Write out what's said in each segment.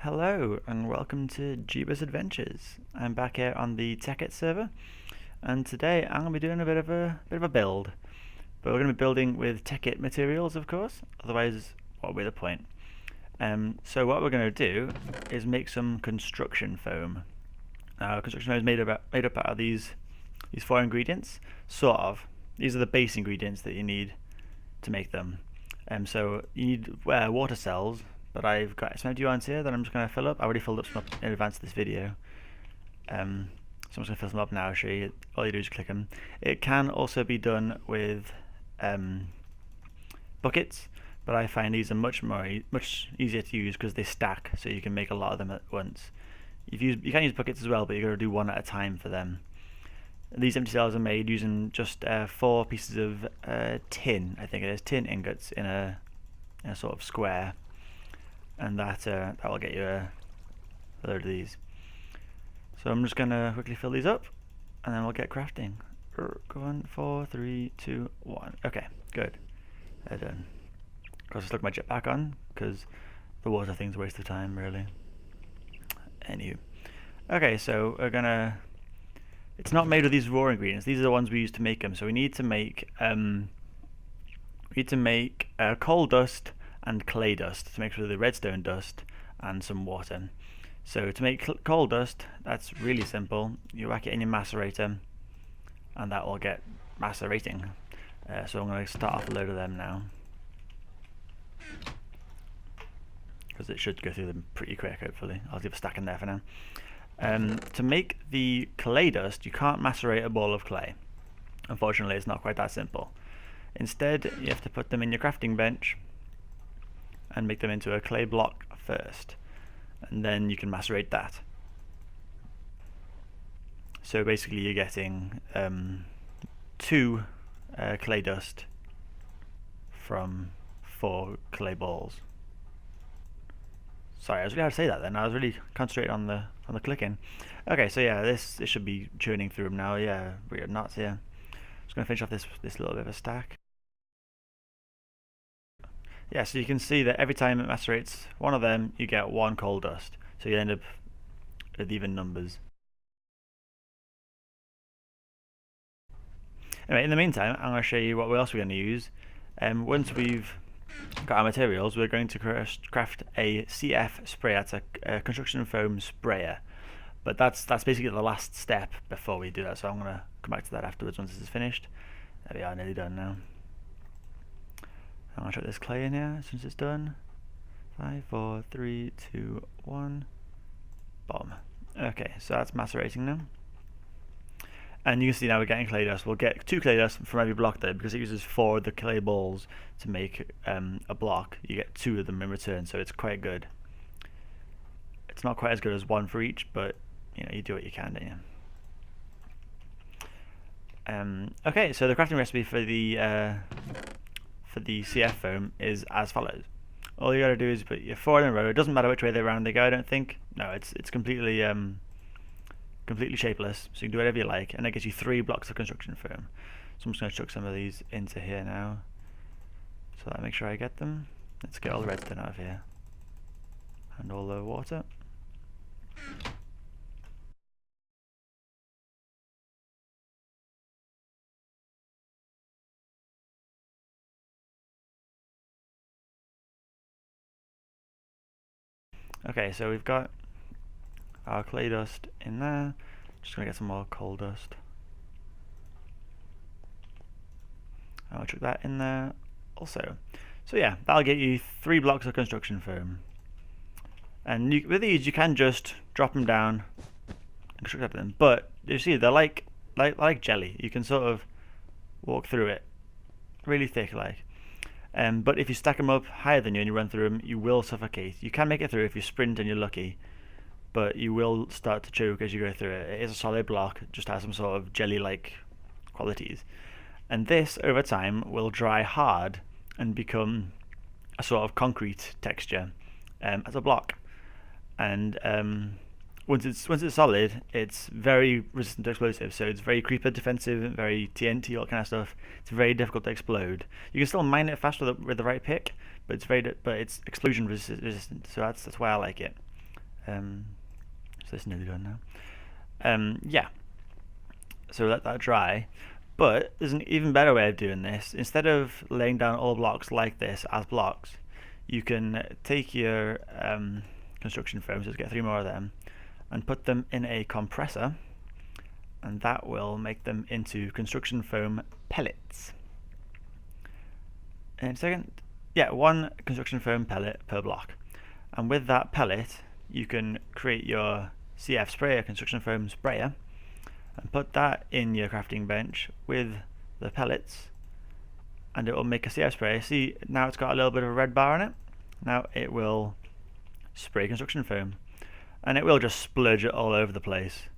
Hello and welcome to Jebus Adventures. I'm back here on the Tekkit server, and today I'm going to be doing a bit of a build. But we're going to be building with Tekkit materials, of course. Otherwise, what would be the point? So what we're going to do is make some construction foam. Construction foam is made up out of these four ingredients, sort of. These are the base ingredients that you need to make them. So you need water cells. But I've got some empty ones here that I'm just going to fill up. I already filled up some up in advance of this video. So I'm just going to fill some up now. Show you. All you do is click them. It can also be done with buckets, but I find these are much easier to use because they stack, so you can make a lot of them at once. You can use buckets as well, but you've got to do one at a time for them. These empty cells are made using just 4 pieces of tin. I think it is tin ingots in a sort of square. And that will get you a load of these. So I'm just gonna quickly fill these up, and then we'll get crafting. Go on, 4, 3, 2, 1. Okay, good. They're done. Of course, I stuck my jetpack on because the water thing's a waste of time, really. Anywho, okay, so we're gonna. It's not made with these raw ingredients. These are the ones we use to make them. So we need to make coal dust and clay dust to make sure the redstone dust and some water. So to make coal dust, that's really simple. You whack it in your macerator and that will get macerating. So I'm going to start off a load of them now, because it should go through them pretty quick, hopefully. I'll leave a stack in there for now. To make the clay dust, you can't macerate a ball of clay. Unfortunately, it's not quite that simple. Instead, you have to put them in your crafting bench and make them into a clay block first, and then you can macerate that. So basically you're getting 2 clay dust from 4 clay balls. Sorry, I was really hard to say that then. I was really concentrating on the clicking. Okay, so yeah, this should be churning through them now. Yeah, weird knots here. Just gonna finish off this little bit of a stack. Yeah, so you can see that every time it macerates one of them, you get 1 coal dust. So you end up with even numbers. Anyway, in the meantime, I'm going to show you what else we're going to use. Once we've got our materials, we're going to craft a CF sprayer. It's a construction foam sprayer. But that's basically the last step before we do that. So I'm going to come back to that afterwards once this is finished. There we are, nearly done now. I'm going to chuck this clay in here as soon as it's done. 5, 4, 3, 2, 1. Bomb. Okay, so that's macerating now. And you can see now we're getting clay dust. We'll get 2 clay dust from every block there, because it uses 4 of the clay balls to make a block. You get 2 of them in return, so it's quite good. It's not quite as good as 1 for each, but you know, you do what you can, don't you? Okay, so the crafting recipe for the CF foam is as follows. All you gotta do is put your 4 in a row. It doesn't matter which way around they go, I don't think. No, it's completely shapeless, so you can do whatever you like, and that gets you 3 blocks of construction foam. So I'm just gonna chuck some of these into here now, so that I make sure I get them. Let's get all the redstone out of here, and all the water. Okay, so we've got our clay dust in there. Just gonna get some more coal dust. I'll chuck that in there also. So yeah, that'll get you 3 blocks of construction foam. And with these, you can just drop them down and construct them. But you see, they're like jelly. You can sort of walk through it, really thick, like. But if you stack them up higher than you and you run through them, you will suffocate. You can make it through if you sprint and you're lucky, but you will start to choke as you go through it. It is a solid block, just has some sort of jelly-like qualities. And this, over time, will dry hard and become a sort of concrete texture as a block. And once it's solid, it's very resistant to explosives. So it's very creeper defensive, very TNT, all that kind of stuff. It's very difficult to explode. You can still mine it fast with the right pick, but it's explosion resistant. So that's why I like it. So this is nearly done now. Yeah, so let that dry. But there's an even better way of doing this. Instead of laying down all blocks like this as blocks, you can take your construction foams, just get 3 more of them, and put them in a compressor, and that will make them into construction foam pellets. In a second, yeah, 1 construction foam pellet per block. And with that pellet, you can create your CF sprayer, construction foam sprayer, and put that in your crafting bench with the pellets, and it will make a CF spray. See, now it's got a little bit of a red bar on it. Now it will spray construction foam, and it will just splurge it all over the place.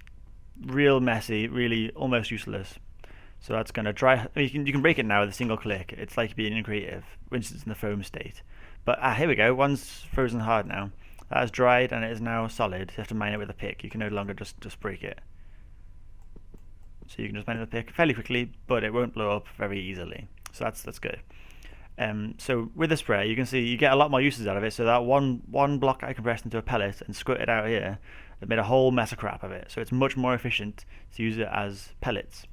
Real messy, really almost useless. So that's going to dry. You can break it now with a single click. It's like being in creative once it's in the foam state. But here we go. One's frozen hard now. That has dried and it is now solid. You have to mine it with a pick. You can no longer just break it. So you can just mine it with a pick fairly quickly, but it won't blow up very easily. So that's good. So with the spray, you can see you get a lot more uses out of it. So that one block I compressed into a pellet and squirted out here, it made a whole mess of crap of it. So it's much more efficient to use it as pellets.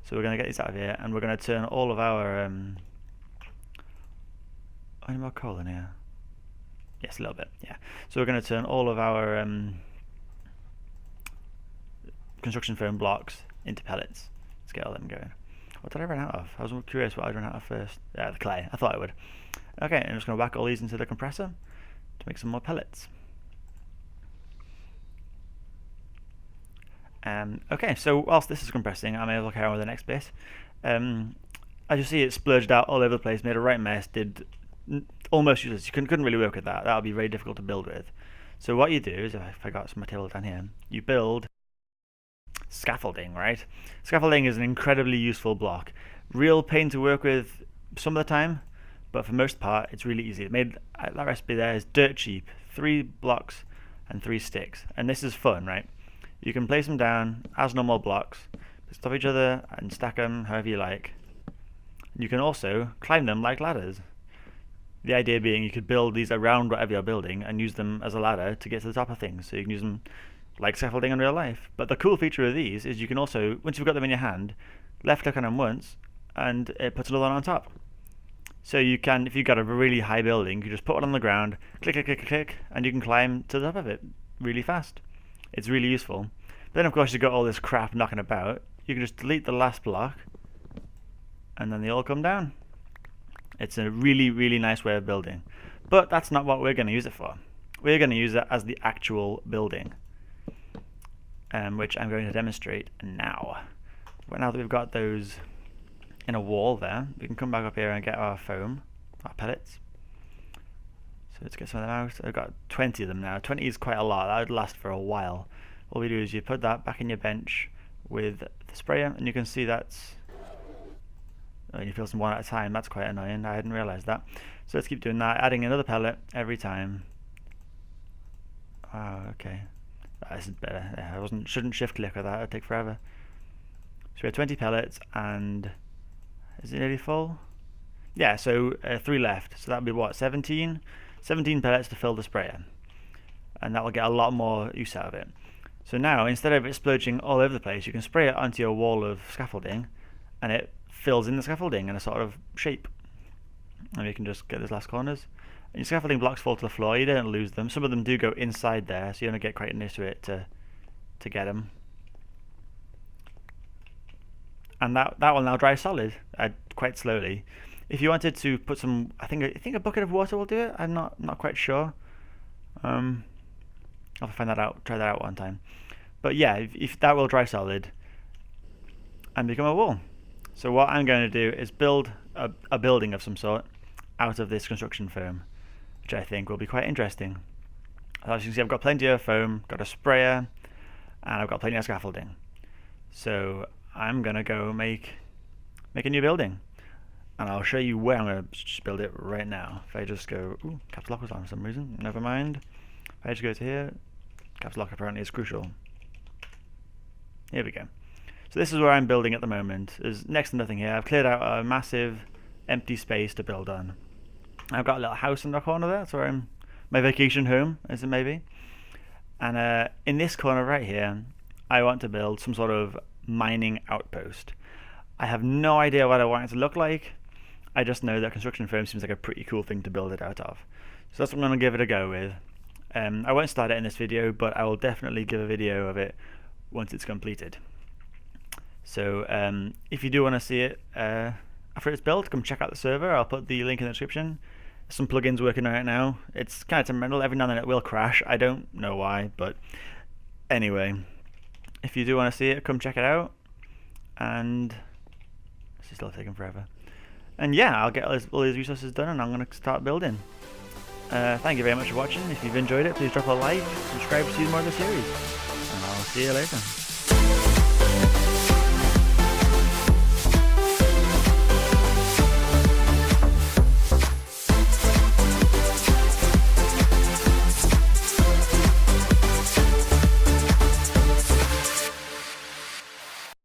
So we're going to get these out of here, and we're going to turn all of our any more coal in here? Yes, a little bit, yeah. So we're going to turn all of our construction foam blocks into pellets. Let's get all them going. What did I run out of? I was curious what I'd run out of first. Yeah, the clay. I thought I would. Okay, I'm just going to whack all these into the compressor to make some more pellets. Okay, so whilst this is compressing, I may as well carry on with the next bit. As you see, it splurged out all over the place, made a right mess, did almost useless. You couldn't really work with that. That would be very difficult to build with. So what you do is, if I got some material down here, you build scaffolding, right? Scaffolding is an incredibly useful block. Real pain to work with some of the time, but for most part, it's really easy. It made that recipe there is dirt cheap. 3 blocks and 3 sticks, and this is fun, right? You can place them down as normal blocks, stop each other and stack them however you like. You can also climb them like ladders. The idea being you could build these around whatever you're building and use them as a ladder to get to the top of things. So you can use them like scaffolding in real life. But the cool feature of these is you can also, once you've got them in your hand, left click on them once and it puts another one on top. So you can, if you've got a really high building, you just put one on the ground, click, click, click, click, click, and you can climb to the top of it really fast. It's really useful. But then of course you've got all this crap knocking about. You can just delete the last block and then they all come down. It's a really, really nice way of building. But that's not what we're going to use it for. We're going to use it as the actual building, which I'm going to demonstrate now. But now that we've got those in a wall there, we can come back up here and get our foam, our pellets. So let's get some of them out. I've got 20 of them now. 20 is quite a lot. That would last for a while. All we do is you put that back in your bench with the sprayer, and you can see that's... and you fill some one at a time. That's quite annoying. I hadn't realised that. So let's keep doing that, adding another pellet every time. Oh, okay. This is better. Yeah, I shouldn't shift click with that. It'd take forever. So we have 20 pellets, and is it nearly full? Yeah. So 3 left. So that'd be what, 17? 17 pellets to fill the sprayer, and that will get a lot more use out of it. So now, instead of it splurging all over the place, you can spray it onto your wall of scaffolding, and it fills in the scaffolding in a sort of shape. And you can just get those last corners. And your scaffolding blocks fall to the floor. You don't lose them. Some of them do go inside there, so you only get quite near to it to get them. And that will now dry solid quite slowly. If you wanted to put some, I think a bucket of water will do it. I'm not quite sure. I'll find that out. Try that out one time. But yeah, if that will dry solid and become a wall. So what I'm going to do is build a building of some sort out of this construction foam, which I think will be quite interesting. As you can see, I've got plenty of foam, got a sprayer, and I've got plenty of scaffolding. So I'm going to go make a new building. And I'll show you where I'm going to build it right now. If I just go... Ooh, caps lock was on for some reason. Never mind. If I just go to here, caps lock apparently is crucial. Here we go. So this is where I'm building at the moment. There's next to nothing here. I've cleared out a massive empty space to build on. I've got a little house in the corner there. That's where my vacation home, as it may be. And in this corner right here, I want to build some sort of mining outpost. I have no idea what I want it to look like. I just know that construction foam seems like a pretty cool thing to build it out of. So that's what I'm going to give it a go with. I won't start it in this video, but I will definitely give a video of it once it's completed. So if you do want to see it after it's built, come check out the server. I'll put the link in the description. Some plugins working right now. It's kind of temperamental. Every now and then it will crash. I don't know why, but anyway, if you do want to see it, come check it out. And this is still taking forever. And yeah, I'll get all these resources done, and I'm going to start building. Thank you very much for watching. If you've enjoyed it, please drop a like, subscribe to see more of the series, and I'll see you later.